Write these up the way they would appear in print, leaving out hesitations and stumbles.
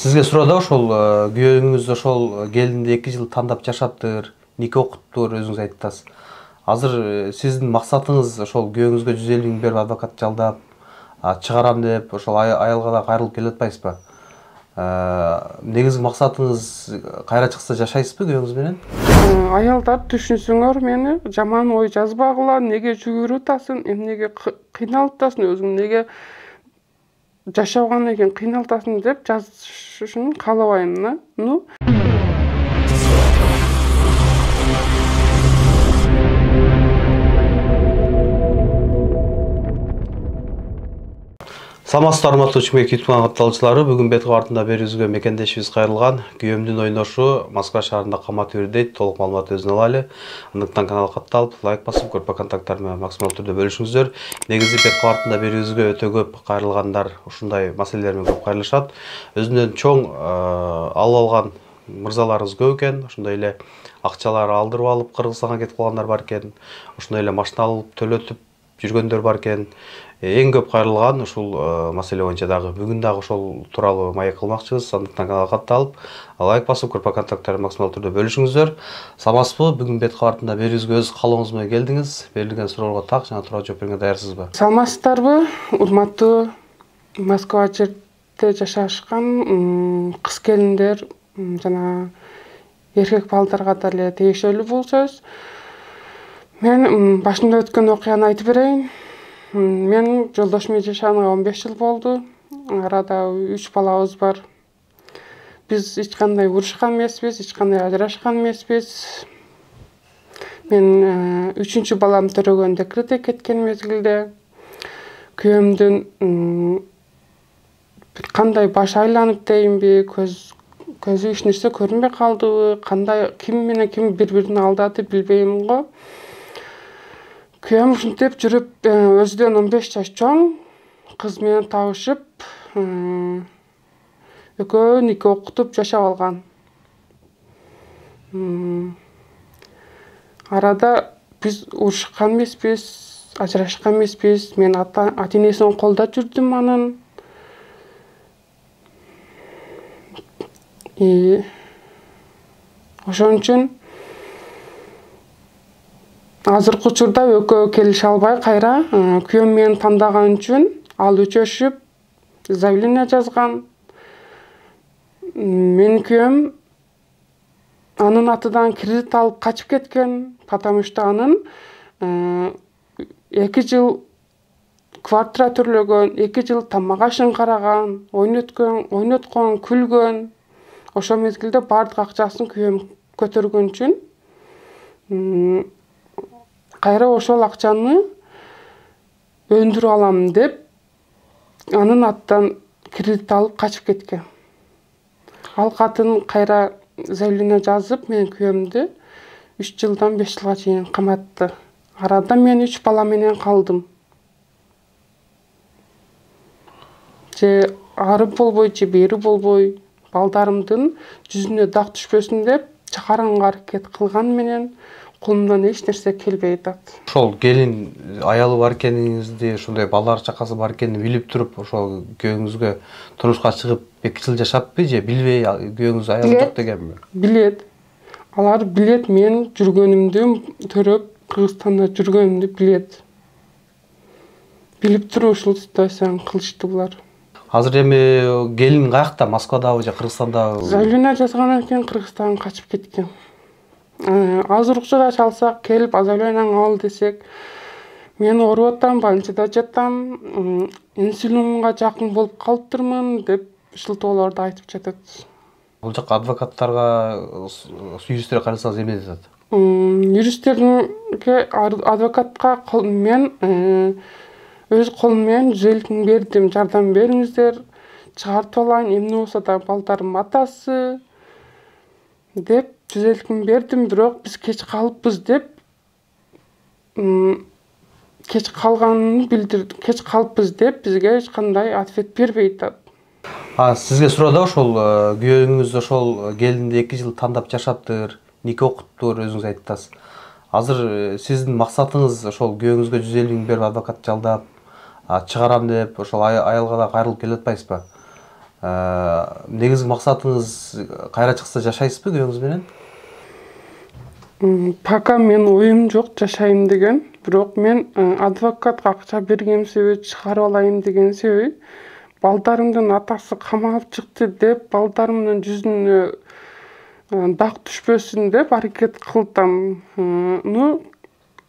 Сизге суроодо ошол күйөөңүз ошол келинди 2 жыл тандап жашаптыр, нике окуттур, өзүңүз айттыңыз. Азыр сиздин максатыңыз ошол күйөөңүзгө 150 миң берип адвокат жалдап, чыгарам деп ошол аялга да кайрылып келип атпайсызбы? Негизги максатыңыз кайра чыкса жашайсызбы күйөөңүз менен? Аялдар түшүнсүңөр мени, жаман ой жазбагыла, неге жүгүрүп атасың, эмнеге кыйналып атасың, өзүң неге жашабаган экен кыйналып атасың деп жазышын каалабайм да. Саламатсыздар, урматтуу Чүмек YouTube каналы катталуучулары. Бүгүн бет кабартында берүүбүзгө мекендешибиз кайрылган. Күйөөмдүн ойношу Москва шаарында камап жүрүүдө. Толук маалымат өзүнө алалы. Андыктан канал катталып, лайк басып, көрпө контакттар менен максималдуу түрдө бөлүшүңүздөр. Негизи бет кабартында берүүбүзгө өтө көп кайрылгандар ушундай маселелер менен көп кайрылышат. Өзүнөн чоң алып алган мырзаларыбыз көп экен. Ошондой эле акчалары алдырып алып Кыргызстанга кетип калгандар бар экен. Ошондой эле машина алып төлөтүп жүргөндөр бар экен. Эң көп кайрылган ушул маселе боюнча дагы бүгүн дагы ошол тууралуу маек кылмакчыбыз. Андыктан каналга катталып, лайк басып, көрпө контакттарды максималдуу түрдө бөлүшүңүздөр. Саламатсызбы? Бүгүн бет кабартында берүүбүзгө өз каалооңуз менен келдиңиз. Берилген суроолорго так жана туура жооп берүүгө даярсызбы? Саламатсыздарбы? Урматтуу Москва жерде жашашкан кыз келиндер жана эркек балдарга деле тиешелүү бул сөз. Мен башымда өткөн окуяны айтып берейин. Мен жолдошум менен жашаганга 15 жыл болду. Арада 3 балабыз бар. Биз эч кандай урушкан эмеспиз, эч кандай ажырашкан эмеспиз. Мен 3-чү балам төрөгөн декретке кеткен мезгилде күйөөмдүн кандай баш айланып дейинби, көзү эч нерсе көрүнбөй калдыбы, кандай ким менен ким бири-бирин алдады билбейм го. Күйөөм ушинтип жүрүп, өзүдөн 15 жаш чоң кыз менен табышып, экөө нике окутуп жашап алган. Арада биз урушкан эмеспиз, ажырашкан эмеспиз. Мен ата-энесин колдоп жүрдүм анын. Ошон үчүн азыркы учурда экөө келише албай кайра күйөөм менен тандаган үчүн ал өчөшүп, заявление жазган. Менин күйөөм анын атынан кредит алып качып кеткен, потому что анын 2 жыл квартира төлөгөн, 2 жыл тамак ашын караган, ойноткон, күлгөн. Ошол мезгилде бардык акчасын күйөөм көтөргөн үчүн кайра ошол акчаны өндүрүп алам деп анын атынан кредит алып качып кеткен. Ал катын кайра заявление жазып, менин күйөөмдү 3 жылдан 5 жылга чейин каматты. Арада мен 3 бала менен калдым. Же ары болбой, же бери болбой, балдарымдын жүзүнө дак түшпөсүн деп чакаранга аракет кылган менен колумдан эч нерсе келбей атат. Ошол келин аялы бар экениңизди, ушундай балдар чакасы бар экенин билип туруп, ошол күйөөңүзгө турмушка чыгып 2 жыл жашаппы же билбей күйөөңүз аялы жок дегенби? Билет. Алар билет, мен жүргөнүмдү төрөп, Кыргызстанда жүргөнүмдү билет. Билип туруп ушул ситуацияны кылышты булар. Азыр эми келин каякта? Москвадабы же Кыргызстандабы? Заявление жазгандан кийин Кыргызстанга качып кеткен. Азыр уруксат чалсак, келип заявлениеңи ал десек, мен ооруп атам, больницада жатам, инсулинга жакын болуп калыптырмын деп шылтоолорду айтып жатат. Бул жака адвокаттарга, юристтерге карасаңыз эмне дешет? Юристтерге, адвокатка мен өз колум менен 150 миң бердим, жардам бериңиздер, чыгартып алайын, эмне болсо да балдарым атасы деп 150 миң бердим, бирок биз кеч калыппыз деп кеч калганын билдирди. Кеч калыппыз деп бизге эч кандай ответ бербей атат. Сизге суроодо ошол күйөөңүз ошол келинди 2 жыл тандап жашаптыр, нике окуттур, өзүңүз айттыңыз. Азыр сиздин максатыңыз ошол күйөөңүзгө 150 миң берип адвокат жалдап, чыгарам деп ошол аялга да кайрылып келип атпайсызбы? Негизги максатыңыз кайра чыкса жашайсызбы күйөөңүз менен? Пока мен оюм жок жашайм деген, бирок мен адвокатка акча берген себеби чыгарып алайын деген себеби балдарымдын атасы камалып чыкты деп, балдарымдын жүзүнө дак түшпөсүн деп аракет кылдым.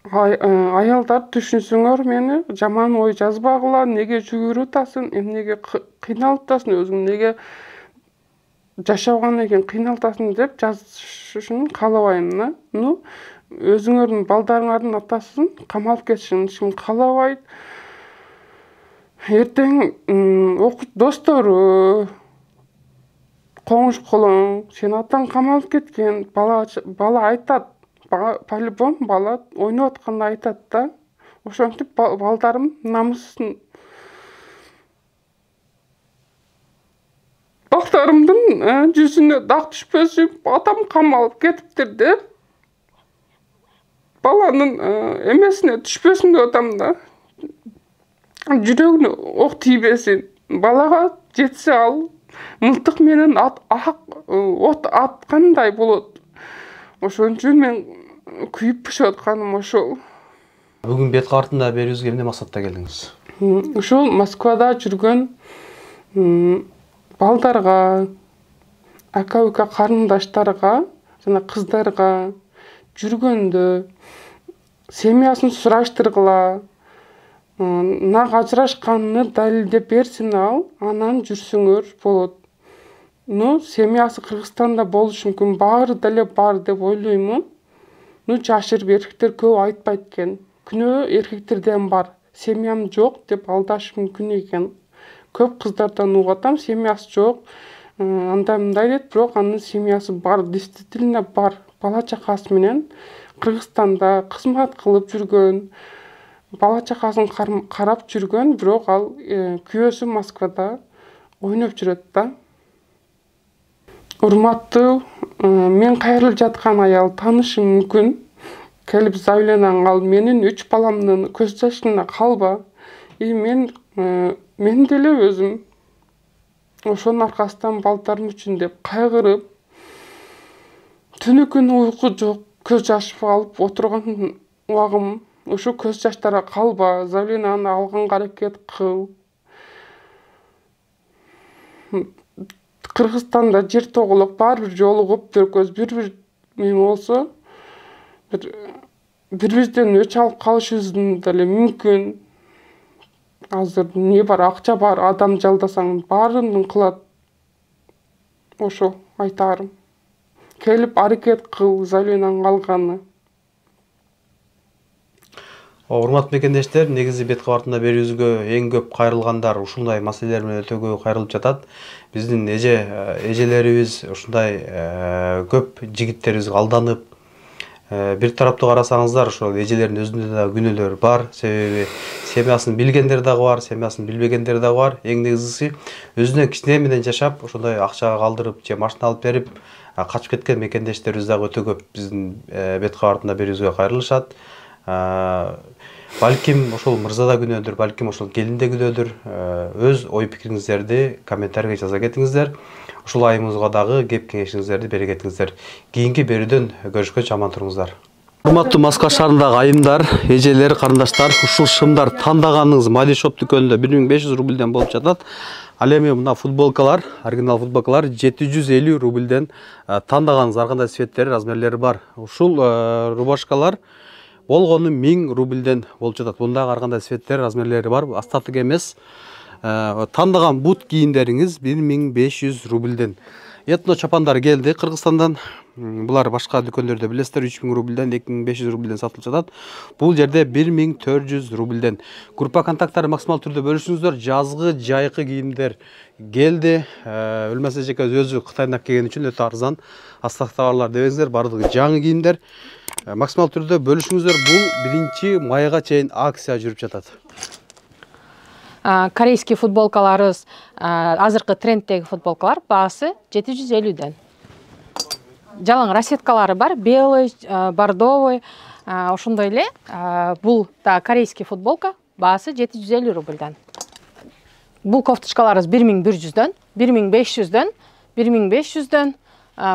Аялдар түшүнсөңөр мени, жаман ой жазбагыла, неге жүгүрүп атасың, эмнеге кыйналып атасың, өзүң неге жашабаган экен кыйналып атасың деп жазышын каалабайм. Өзүңөрдүн балдарыңардын атасын камалып кетишин эч ким каалабайт. Эртең достору, коңуш колоң, сен атаң камалып кеткен, бала айтат, по-любому бала ойноп атканда айтат да. Ошентип балдарым намысын, балдарымдын жүзүнө дак түшпөсүн, атам камалып кетиптир деп, баланын эмесине түшпөсүн деп атам да. Жүрөгүнө ок тийбесин, балага жетсе ал мылтык менен от аткандай болот. Ошон үчүн мен күйүп пышып атканым ошол. Бүгүн бет картында берүүбүзгө эмне максатта келдиңиз? Ушул Москвада жүргөн балдарга, ака-ука карындаштарга жана кыздарга жүргөндө семьясын сураштыргыла, нак ажырашканын далилдеп берсин ал, анан жүрсөңөр болот. Семьясы Кыргызстанда болушу мүмкүн, баары деле бар деп ойлойм. Жашырып эркектер көп айтпайт экен. Күнөө эркектерден бар, семьям жок деп алдашы мүмкүн экен. Көп кыздардан угатам, семьясы жок, андай-мындай дейт, бирок анын семьясы бар, действительно бар. Бала чакасы менен Кыргызстанда кызмат кылып жүргөн, бала чакасын карап жүргөн, бирок ал күйөөсү Москвада ойноп жүрөт да. Урматтуу, мен кайрылып жаткан аял таанышым мүмкүн. Келип заявлениең ал, менин 3 баламдын көз жашына калба. Мен деле өзүм ошонун аркасынан балдарым үчүн деп кайгырып, түнү күнү уйку жок, көз жашып алып отурган убагым, ошо көз жаштарга калба, заявлениени алганга аракет кыл. Кыргызстанда жер тоголок, баары бир жолугуп, төркөз бир эме болсо, бири-бирибизден өч алып калышыбыз деле мүмкүн. Азыр не бар, акча бар, адам жалдасаң баарын кылат. Ошо айтарым. Келип аракет кыл, заявлениең алганы. Урматтуу мекендештер, негизи бет кабартында берүүбүзгө эң көп кайрылгандар ушундай маселелер менен өтө көп кайрылып жатат. Биздин эжелерибиз ушундай көп жигиттерибизге алданып, бир тараптуу карасаңыздар, ошол эжелердин өзүндө да күнөөлөр бар. Себеби семьясын билгендер дагы бар, семьясын билбегендер дагы бар. Эң негизгиси өзүнөн кичине менен жашап, ошондой акча калтырып же машина алып берип качып кеткен мекендештерибиз дагы өтө көп биздин бет кабартында берүүбүзгө кайрылышат. Балким ошол мырза да күнөөдүр, балким ошол келин да күнөөдүр. Өз ой пикириңиздерди комментарийге жаза кетиңиздер. Ушул айымызга дагы кеп кеңешиңиздерди бере кетиңиздер. Кийинки берүүдөн көрүшкөнчө аман туруңуздар. Урматтуу Москва шаарындагы айымдар, эжелер, карындаштар, ушул шымдар тандаганыңыз Mali Shop дүкөнүндө 1500 рубльден болуп жатат. Ал эми мына футболкалар, оригинал футболкалар 750 рубльден тандаганыңыз ар кандай цветтери, размерлери бар. Ушул рубашкалар болгону 1000 рубльден болуп жатат. Бундагы ар кандай цветтери, размерлери бар. Астатык эмес. Тандаган бут кийимдериңиз 1500 рубльден. Этно чапандар келди Кыргызстандан. Булар башка дүкөндөрдө билесиздер 3000 рубльден, 2500 рубльден сатылып жатат. Бул жерде 1400 рубльден. Группа контакттары максимал түрдө бөлүшүңүздөр. Жазгы, жайкы кийимдер келди. Өлмөсө жеке өзү Кытайдан келген үчүн өтө арзан. Астак товарлар дебеңиздер, бардыгы жаңы кийимдер. Максимал түрдө бөлүшүңүздөр. Бул 1 майга чейин акция жүрүп жатат. Корейский футболкаларыбыз азыркы тренддеги футболкалар баасы 750ден. Жалаң расеткалары бар, белый, бордовый, ошондой эле бул да корейский футболка баасы 750 рубльден. Бул кофточкаларыбыз 1100-дөн, 1500-дөн, 1500-дөн,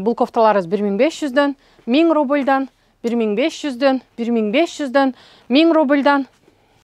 бул кофталарыбыз 1500-дөн, 1000 рубльдан, 1500-дөн, 1500-дөн, 1000 рубльдан,